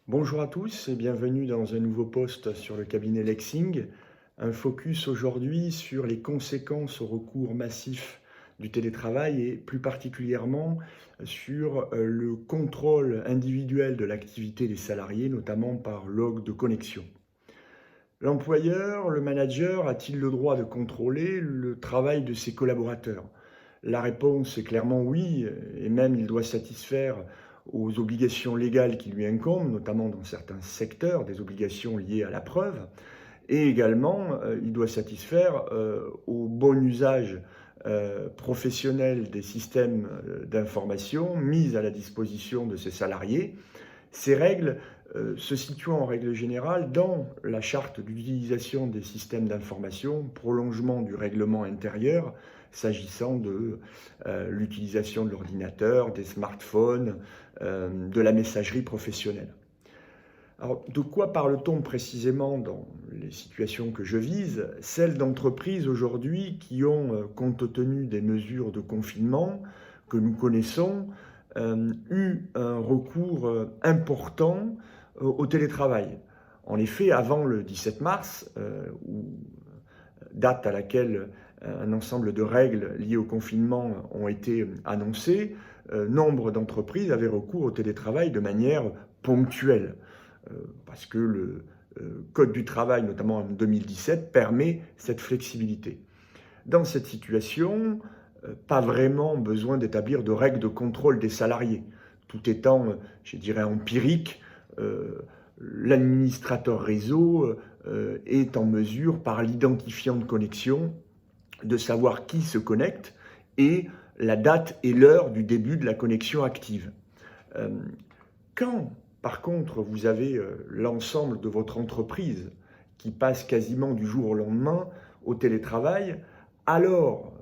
Bonjour à tous et bienvenue dans un nouveau post sur le cabinet Lexing. Un focus aujourd'hui sur les conséquences au recours massif du télétravail et plus particulièrement sur le contrôle individuel de l'activité des salariés, notamment par log de connexion. L'employeur, le manager, a-t-il le droit de contrôler le travail de ses collaborateurs? La réponse est clairement oui, et même il doit satisfaire aux obligations légales qui lui incombent, notamment dans certains secteurs, des obligations liées à la preuve, et également il doit satisfaire au bon usage professionnel des systèmes d'information mis à la disposition de ses salariés. Ces règles se situent en règle générale dans la charte d'utilisation des systèmes d'information, prolongement du règlement intérieur, s'agissant de l'utilisation de l'ordinateur, des smartphones, de la messagerie professionnelle. Alors, de quoi parle-t-on précisément dans les situations que je vise? Celles d'entreprises aujourd'hui qui ont, compte tenu des mesures de confinement que nous connaissons, eu un recours important au télétravail. En effet, avant le 17 mars, date à laquelle un ensemble de règles liées au confinement ont été annoncées, nombre d'entreprises avaient recours au télétravail de manière ponctuelle, parce que le Code du travail, notamment en 2017, permet cette flexibilité. Dans cette situation, pas vraiment besoin d'établir de règles de contrôle des salariés. Tout étant, je dirais, empirique, l'administrateur réseau est en mesure, par l'identifiant de connexion, de savoir qui se connecte et la date et l'heure du début de la connexion active. Euh, Quand, par contre, vous avez l'ensemble de votre entreprise qui passe quasiment du jour au lendemain au télétravail, alors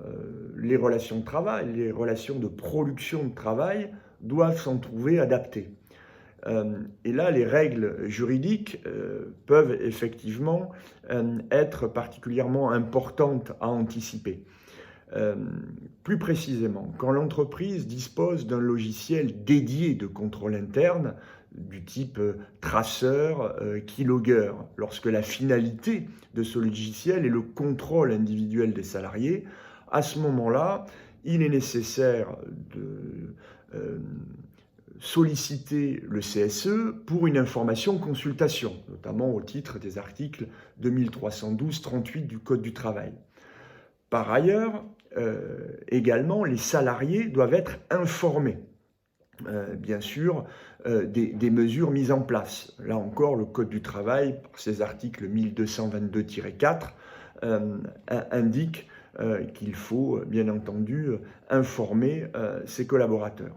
les relations de travail, les relations de production de travail doivent s'en trouver adaptées. Et là, les règles juridiques peuvent effectivement être particulièrement importantes à anticiper. Euh, Plus précisément, quand l'entreprise dispose d'un logiciel dédié de contrôle interne, du type traceur, keylogger, lorsque la finalité de ce logiciel est le contrôle individuel des salariés, à ce moment-là, il est nécessaire de solliciter le CSE pour une information consultation, notamment au titre des articles 2312-38 du Code du travail. Par ailleurs, également, les salariés doivent être informés, bien sûr, des mesures mises en place. Là encore, le Code du travail, par ses articles 1222-4, indique qu'il faut, bien entendu, informer ses collaborateurs.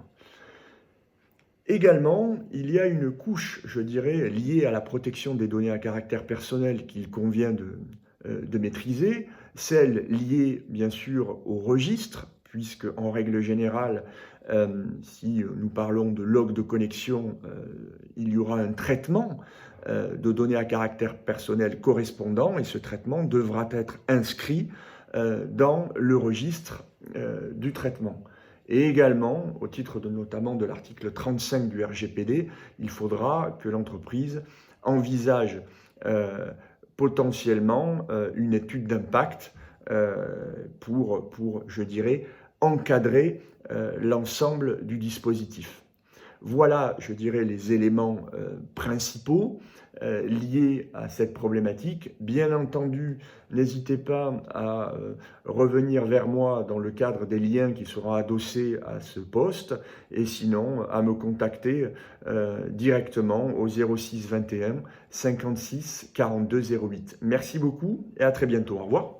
Également, il y a une couche, je dirais, liée à la protection des données à caractère personnel qu'il convient de maîtriser, celle liée bien sûr au registre, puisque en règle générale, si nous parlons de log de connexion, il y aura un traitement de données à caractère personnel correspondant et ce traitement devra être inscrit dans le registre du traitement. Et également, au titre notamment de l'article 35 du RGPD, il faudra que l'entreprise envisage potentiellement une étude d'impact pour, je dirais, encadrer l'ensemble du dispositif. Voilà, je dirais, les éléments principaux liés à cette problématique. Bien entendu, n'hésitez pas à revenir vers moi dans le cadre des liens qui seront adossés à ce poste et sinon à me contacter directement au 06 21 56 42 08. Merci beaucoup et à très bientôt. Au revoir.